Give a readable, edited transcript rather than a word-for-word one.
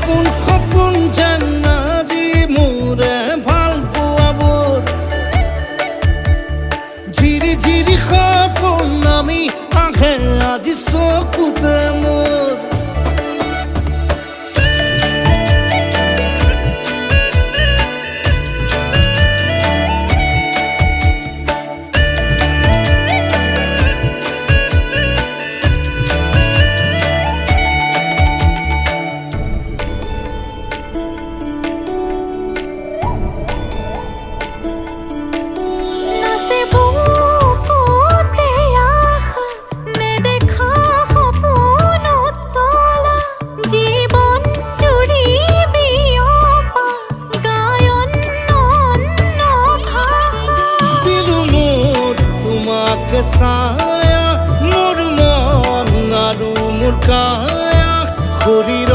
সপোন যেন আজি মোৰে ভাল পোৱাবোৰ ঝিৰি ঝিৰি সপোন আমি আহে আজি চকুতে মোৰ ছায়া মোৰ মন আৰু মোৰ কায়া শৰীৰ